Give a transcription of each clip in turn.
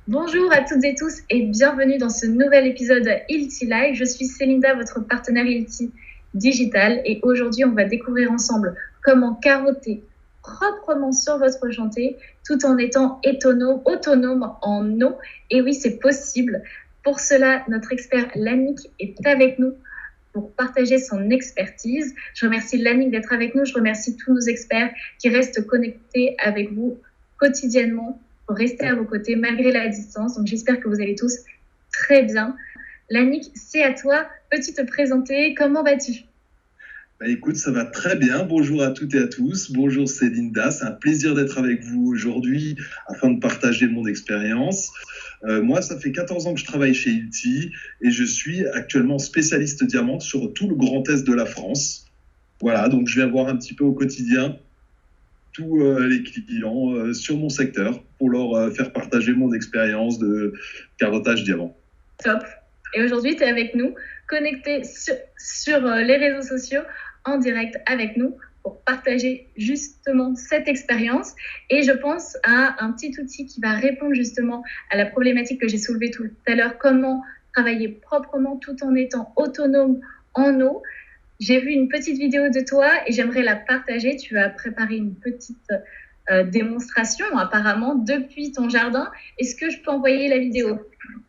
Bonjour à toutes et tous et bienvenue dans ce nouvel épisode Ilti Live. Je suis Célinda, votre partenaire Ilti Digital et aujourd'hui on va découvrir ensemble comment carotter proprement sur votre chantier tout en étant autonome en eau. Et oui, c'est possible. Pour cela, notre expert Lannick est avec nous pour partager son expertise. Je remercie Lannick d'être avec nous. Je remercie tous nos experts qui restent connectés avec vous quotidiennement pour rester à vos côtés malgré la distance. Donc j'espère que vous allez tous très bien. Lannick, c'est à toi. Peux-tu te présenter? Comment vas-tu? Écoute, ça va très bien. Bonjour à toutes et à tous. Bonjour Célinda. C'est un plaisir d'être avec vous aujourd'hui afin de partager mon expérience. Moi, ça fait 14 ans que je travaille chez Ilti et je suis actuellement spécialiste diamant sur tout le Grand Est de la France. Voilà, donc je viens voir un petit peu au quotidien tous les clients sur mon secteur pour leur faire partager mon expérience de carottage diamant. Top. Et aujourd'hui, tu es avec nous, connecté sur les réseaux sociaux, en direct avec nous pour partager justement cette expérience. Et je pense à un petit outil qui va répondre justement à la problématique que j'ai soulevée tout à l'heure, comment travailler proprement tout en étant autonome en eau. J'ai vu une petite vidéo de toi et j'aimerais la partager. Tu as préparé une petite démonstration apparemment depuis ton jardin. Est-ce que je peux envoyer la vidéo?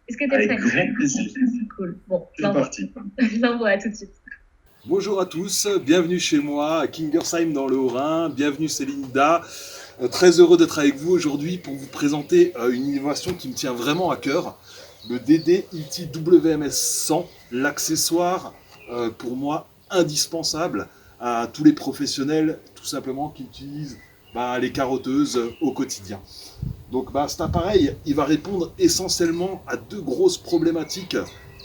Est-ce que tu es prêt? Avec grand plaisir. Cool. Bon, c'est parti. Je l'envoie tout de suite. Bonjour à tous, bienvenue chez moi à Kingersheim dans le Haut-Rhin, bienvenue Célinda. Très heureux d'être avec vous aujourd'hui pour vous présenter une innovation qui me tient vraiment à cœur, le DD Ilti WMS 100, l'accessoire pour moi indispensable à tous les professionnels tout simplement qui utilisent les carotteuses au quotidien. Donc cet appareil, il va répondre essentiellement à deux grosses problématiques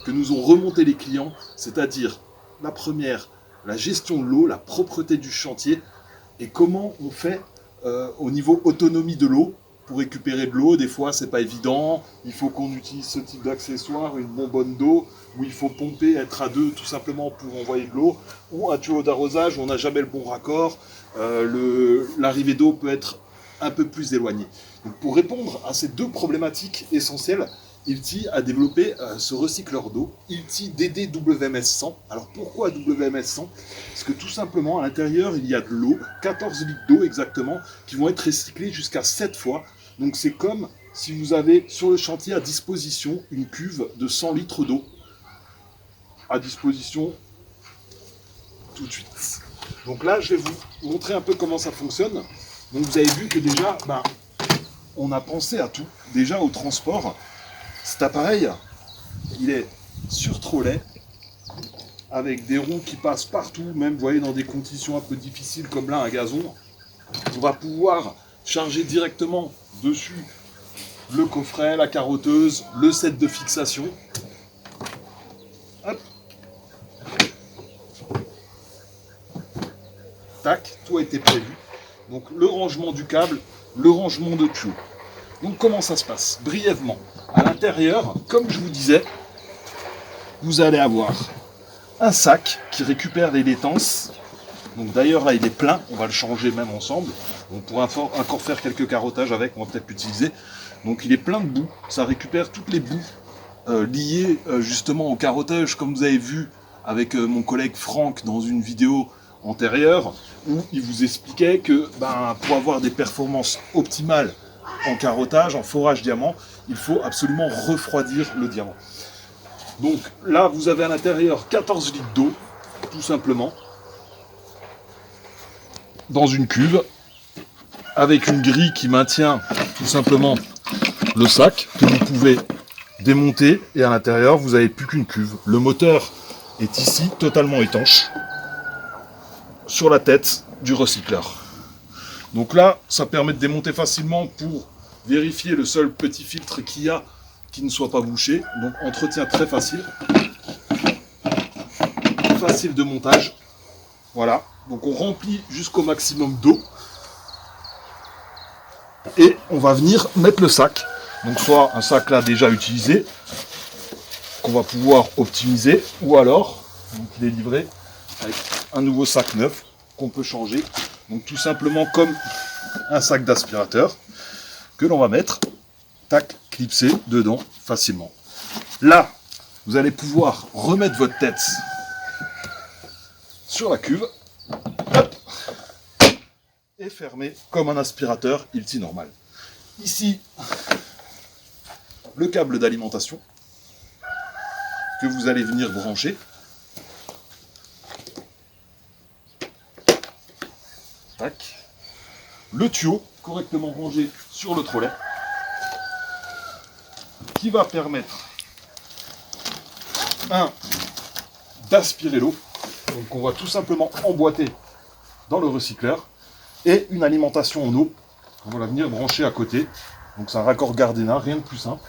que nous ont remontées les clients, c'est-à-dire la première, la gestion de l'eau, la propreté du chantier et comment on fait au niveau autonomie de l'eau pour récupérer de l'eau. Des fois, c'est pas évident. Il faut qu'on utilise ce type d'accessoire, une bonbonne d'eau, où il faut pomper, être à deux tout simplement pour envoyer de l'eau, ou un tuyau d'arrosage où on n'a jamais le bon raccord. L'arrivée d'eau peut être un peu plus éloignée. Donc, pour répondre à ces deux problématiques essentielles, Ilti a développé ce recycleur d'eau, Ilti DD WMS 100. Alors pourquoi WMS 100? Parce que tout simplement, à l'intérieur, il y a de l'eau, 14 litres d'eau exactement, qui vont être recyclés jusqu'à 7 fois. Donc c'est comme si vous avez sur le chantier à disposition une cuve de 100 litres d'eau. À disposition tout de suite. Donc là, je vais vous montrer un peu comment ça fonctionne. Donc vous avez vu que déjà, on a pensé à tout. Déjà au transport. Cet appareil, il est sur trolley, avec des roues qui passent partout, même vous voyez dans des conditions un peu difficiles comme là, un gazon. On va pouvoir charger directement dessus le coffret, la carotteuse, le set de fixation. Hop. Tac, tout a été prévu. Donc le rangement du câble, le rangement de tuyau. Donc comment ça se passe? Brièvement, à l'intérieur, comme je vous disais, vous allez avoir un sac qui récupère les laitances. Donc d'ailleurs là il est plein, on va le changer même ensemble. On pourra encore faire quelques carottages avec, on va peut-être l'utiliser. Donc il est plein de boue, ça récupère toutes les boues liées justement au carottage, comme vous avez vu avec mon collègue Franck dans une vidéo antérieure, où il vous expliquait que pour avoir des performances optimales en carottage, en forage diamant, il faut absolument refroidir le diamant. Donc là, vous avez à l'intérieur 14 litres d'eau, tout simplement, dans une cuve, avec une grille qui maintient tout simplement le sac, que vous pouvez démonter, et à l'intérieur, vous n'avez plus qu'une cuve. Le moteur est ici, totalement étanche, sur la tête du recycleur. Donc là, ça permet de démonter facilement pour vérifier le seul petit filtre qu'il y a qui ne soit pas bouché. Donc entretien très facile. Facile de montage. Voilà. Donc on remplit jusqu'au maximum d'eau. Et on va venir mettre le sac. Donc soit un sac là déjà utilisé, qu'on va pouvoir optimiser, ou alors, donc il est livré avec un nouveau sac neuf qu'on peut changer. Donc tout simplement comme un sac d'aspirateur que l'on va mettre, tac, clipser dedans facilement. Là, vous allez pouvoir remettre votre tête sur la cuve, hop, et fermer comme un aspirateur Hilti normal. Ici, le câble d'alimentation que vous allez venir brancher. Tac. Le tuyau correctement rangé sur le trolley qui va permettre d'aspirer l'eau. Donc on va tout simplement emboîter dans le recycleur et une alimentation en eau qu'on va venir brancher à côté. Donc c'est un raccord Gardena, rien de plus simple.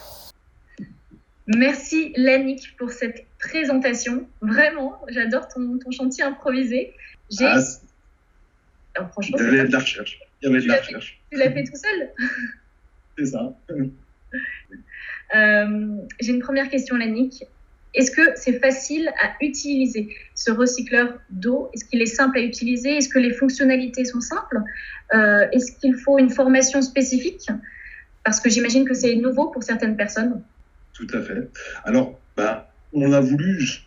Merci Lannick pour cette présentation. Vraiment, j'adore ton chantier improvisé. Franchement, il y avait de la recherche. Tu l'as fait tout seul? C'est ça. J'ai une première question, Lannick. Est-ce que c'est facile à utiliser ce recycleur d'eau? Est-ce qu'il est simple à utiliser? Est-ce que les fonctionnalités sont simples? Est-ce qu'il faut une formation spécifique? Parce que j'imagine que c'est nouveau pour certaines personnes. Tout à fait. Alors, on a voulu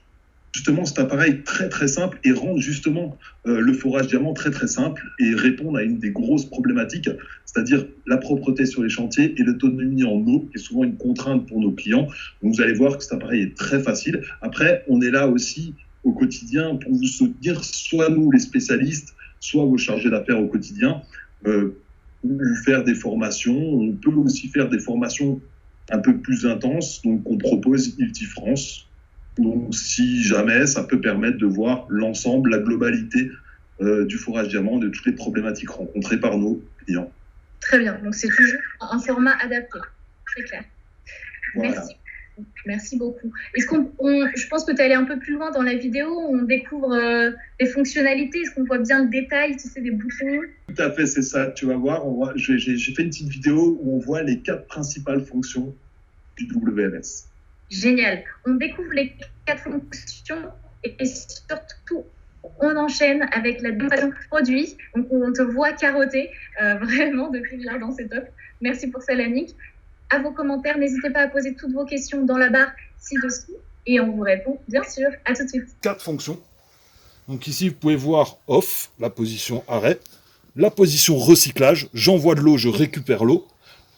justement cet appareil très très simple et rendre justement le forage diamant très très simple et répondre à une des grosses problématiques, c'est-à-dire la propreté sur les chantiers et l'autonomie en eau, qui est souvent une contrainte pour nos clients. Donc vous allez voir que cet appareil est très facile. Après, on est là aussi au quotidien pour vous soutenir, soit nous les spécialistes, soit vos chargés d'affaires au quotidien, ou faire des formations. On peut aussi faire des formations un peu plus intenses, donc on propose Hilti France. Donc, si jamais, ça peut permettre de voir l'ensemble, la globalité du forage diamant, de toutes les problématiques rencontrées par nos clients. Très bien, donc c'est toujours un format adapté, très clair. Voilà. Merci beaucoup. Je pense que tu es allé un peu plus loin dans la vidéo, on découvre les fonctionnalités, est-ce qu'on voit bien le détail, tu sais, des boutons? Tout à fait, c'est ça, tu vas voir, j'ai fait une petite vidéo où on voit les 4 principales fonctions du WMS. Génial. On découvre les 4 fonctions et surtout, on enchaîne avec la démonstration produit. Donc, on te voit carotter vraiment depuis le jardin, c'est top. Merci pour ça, Lannick. À vos commentaires, n'hésitez pas à poser toutes vos questions dans la barre ci-dessous et on vous répond, bien sûr. À tout de suite. 4 fonctions. Donc ici, vous pouvez voir off, la position arrêt, la position recyclage, j'envoie de l'eau, je récupère l'eau.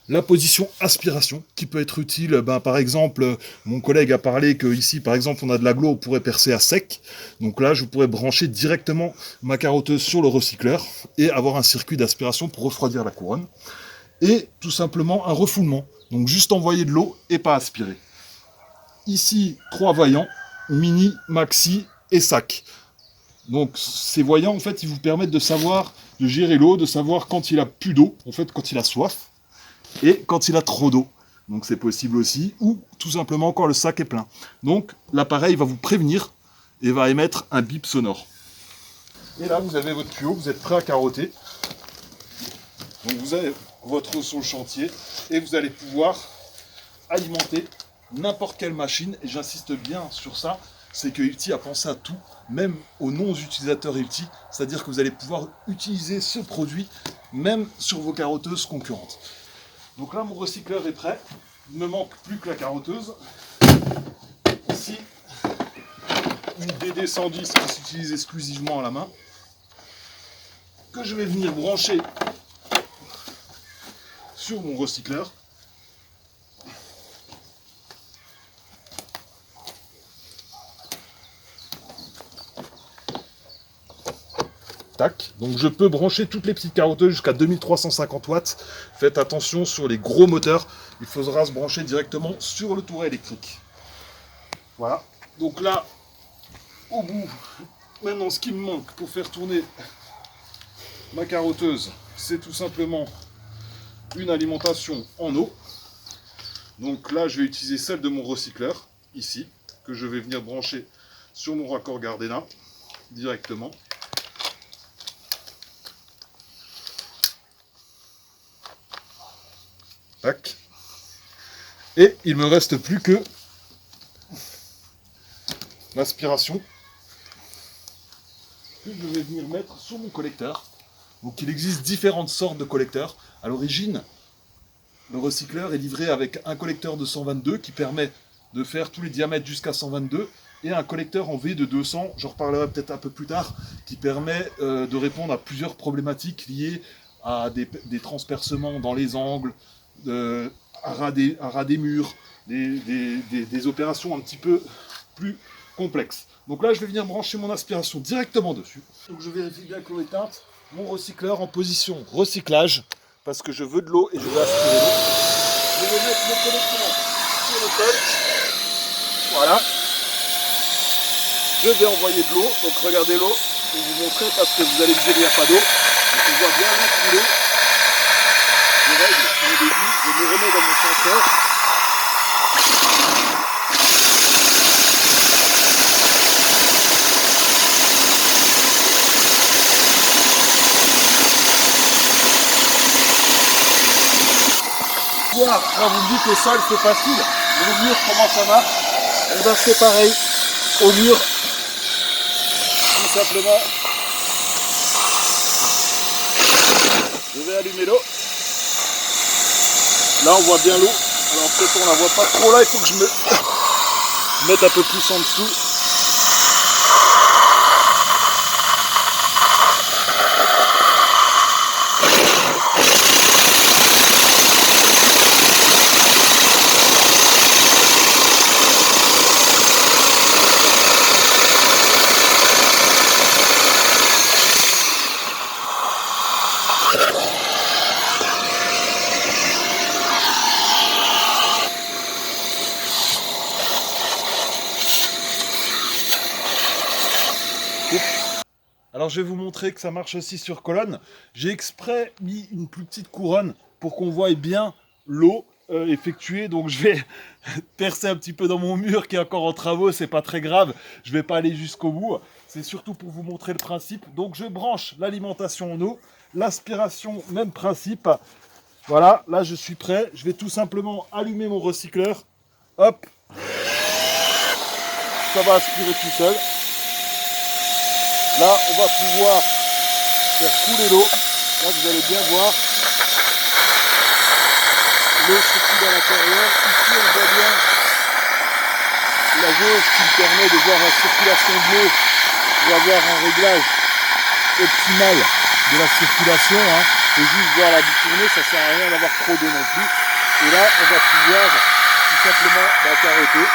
La position aspiration, qui peut être utile, par exemple, mon collègue a parlé que ici, par exemple, on a de l'agglo, on pourrait percer à sec. Donc là, je pourrais brancher directement ma carotteuse sur le recycleur et avoir un circuit d'aspiration pour refroidir la couronne. Et tout simplement un refoulement. Donc juste envoyer de l'eau et pas aspirer. Ici, 3 voyants, mini, maxi et sac. Donc ces voyants, en fait, ils vous permettent de savoir, de gérer l'eau, de savoir quand il a plus d'eau, en fait, quand il a soif. Et quand il a trop d'eau, donc c'est possible aussi, ou tout simplement quand le sac est plein. Donc l'appareil va vous prévenir et va émettre un bip sonore. Et là vous avez votre tuyau, vous êtes prêt à carotter. Donc vous avez votre eau sur le chantier et vous allez pouvoir alimenter n'importe quelle machine. Et j'insiste bien sur ça, c'est que Hilti a pensé à tout, même aux non-utilisateurs Hilti, c'est-à-dire que vous allez pouvoir utiliser ce produit même sur vos carotteuses concurrentes. Donc là, mon recycleur est prêt. Il ne me manque plus que la carotteuse. Ici, une DD110 qui s'utilise exclusivement à la main, que je vais venir brancher sur mon recycleur. Tac. Donc je peux brancher toutes les petites carotteuses jusqu'à 2350 watts. Faites attention sur les gros moteurs, il faudra se brancher directement sur le touret électrique. Voilà. Donc là, au bout, maintenant ce qui me manque pour faire tourner ma carotteuse, c'est tout simplement une alimentation en eau. Donc là, je vais utiliser celle de mon recycleur, ici, que je vais venir brancher sur mon raccord Gardena directement. Tac. Et il me reste plus que l'aspiration que je vais venir mettre sur mon collecteur. Donc il existe différentes sortes de collecteurs. À l'origine, Le recycleur est livré avec un collecteur de 122 qui permet de faire tous les diamètres jusqu'à 122 et un collecteur en V de 200, j'en reparlerai peut-être un peu plus tard, qui permet de répondre à plusieurs problématiques liées à des transpercements dans les angles, à ras des murs, des opérations un petit peu plus complexes. Donc là, je vais venir brancher mon aspiration directement dessus. Donc je vérifie bien que l'eau est éteinte. Mon recycleur en position recyclage, parce que je veux de l'eau et je vais aspirer l'eau. Je vais mettre mon collecteur sur le touch. Voilà. Je vais envoyer de l'eau. Donc regardez l'eau. Je vais vous montrer parce que vous allez me dire qu'il n'y a pas d'eau. Donc on voit bien l'eau couler. Je règle mon débit. Je me remets dans mon centre. Quand vous me dites le sol c'est facile, le mur comment ça marche? Eh ben c'est pareil, au mur, tout simplement, je vais allumer l'eau. Là on voit bien l'eau, alors peut-être on la voit pas trop là, il faut que je me mette un peu plus en dessous. Alors je vais vous montrer que ça marche aussi sur colonne. J'ai exprès mis une plus petite couronne pour qu'on voie bien l'eau effectuée. Donc je vais percer un petit peu dans mon mur qui est encore en travaux, c'est pas très grave. Je vais pas aller jusqu'au bout. C'est surtout pour vous montrer le principe. Donc je branche l'alimentation en eau, l'aspiration, même principe. Voilà, là je suis prêt. Je vais tout simplement allumer mon recycleur. Hop, ça va aspirer tout seul. Là, on va pouvoir faire couler l'eau. Là, vous allez bien voir. L'eau circule à l'intérieur. Ici, on voit bien la jauge qui me permet de voir la circulation de l'eau pour avoir un réglage optimal de la circulation. Et juste voir la tourner, ça ne sert à rien d'avoir trop d'eau non plus. Et là, on va pouvoir tout simplement carotter.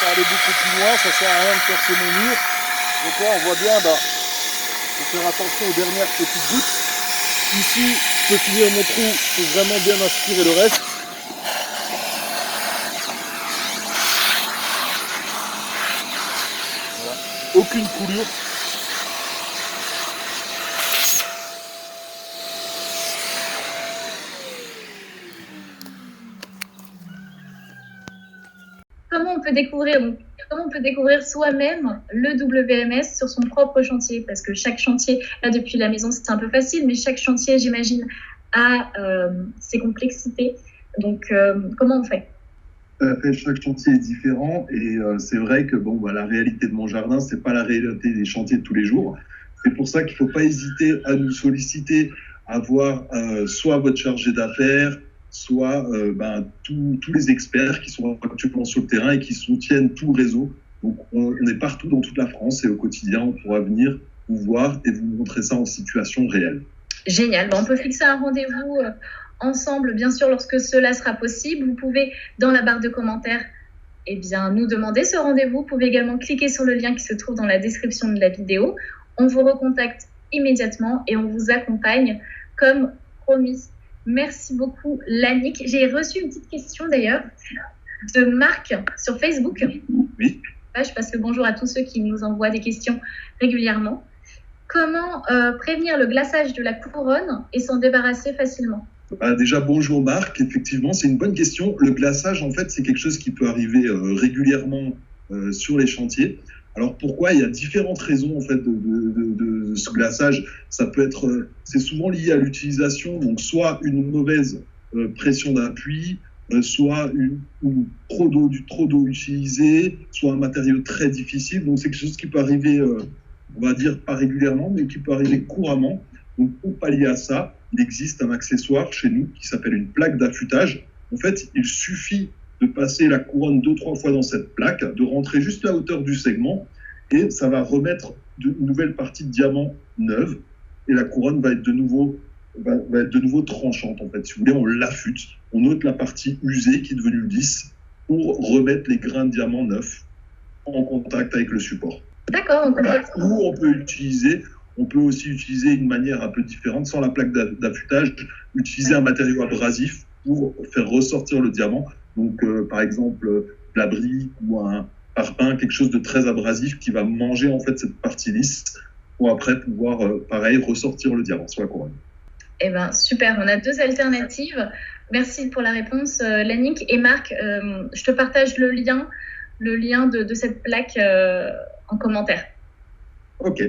Aller beaucoup plus loin, ça sert à rien de percer mon mur. Donc là on voit bien, faut faire attention aux dernières petites gouttes. Ici, je peux finir mon trou, il faut vraiment bien aspirer le reste. Voilà. Aucune coulure. Comment on peut découvrir soi-même le WMS sur son propre chantier? Parce que chaque chantier, là depuis la maison c'est un peu facile, mais chaque chantier j'imagine a ses complexités. Donc comment on fait? Chaque chantier est différent et c'est vrai que la réalité de mon jardin, c'est pas la réalité des chantiers de tous les jours. C'est pour ça qu'il faut pas hésiter à nous solliciter, à voir soit votre chargé d'affaires, soit tous les experts qui sont actuellement sur le terrain et qui soutiennent tout le réseau. Donc on est partout dans toute la France et au quotidien, on pourra venir vous voir et vous montrer ça en situation réelle. Génial. On peut fixer un rendez-vous ensemble, bien sûr, lorsque cela sera possible. Vous pouvez, dans la barre de commentaires, nous demander ce rendez-vous. Vous pouvez également cliquer sur le lien qui se trouve dans la description de la vidéo. On vous recontacte immédiatement et on vous accompagne comme promis. Merci beaucoup, Lannick. J'ai reçu une petite question d'ailleurs de Marc sur Facebook. Oui. Je passe le bonjour à tous ceux qui nous envoient des questions régulièrement. Comment prévenir le glaçage de la couronne et s'en débarrasser facilement? Déjà, bonjour Marc. Effectivement, c'est une bonne question. Le glaçage, en fait, c'est quelque chose qui peut arriver régulièrement sur les chantiers. Alors pourquoi? Il y a différentes raisons en fait de ce glaçage. Ça peut être, c'est souvent lié à l'utilisation, donc soit une mauvaise pression d'appui, soit trop d'eau utilisée, soit un matériau très difficile. Donc c'est quelque chose qui peut arriver, on va dire pas régulièrement, mais qui peut arriver couramment. Donc pour pallier à ça, il existe un accessoire chez nous qui s'appelle une plaque d'affûtage. En fait, il suffit de passer la couronne 2-3 fois dans cette plaque, de rentrer juste la hauteur du segment, et ça va remettre une nouvelle partie de diamant neuve, et la couronne va être de nouveau tranchante. En fait, si vous voulez, on l'affûte, on ôte la partie usée qui est devenue lisse pour remettre les grains de diamant neufs en contact avec le support. D'accord. Ou on peut aussi utiliser une manière un peu différente, sans la plaque d'affûtage, utiliser un matériau abrasif pour faire ressortir le diamant. Donc, par exemple, la brique ou un parpaing, quelque chose de très abrasif qui va manger en fait cette partie lisse pour après pouvoir, pareil, ressortir le diamant sur la couronne. Eh bien, super. On a 2 alternatives. Merci pour la réponse, Lannick. Et Marc, je te partage le lien de cette plaque en commentaire. Ok.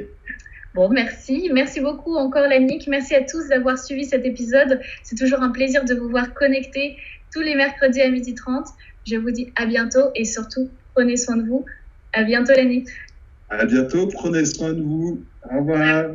Bon, merci. Merci beaucoup encore, Lannick. Merci à tous d'avoir suivi cet épisode. C'est toujours un plaisir de vous voir connectés tous les mercredis à 12h30. Je vous dis à bientôt et surtout, prenez soin de vous. À bientôt, Lannick. À bientôt. Prenez soin de vous. Au revoir.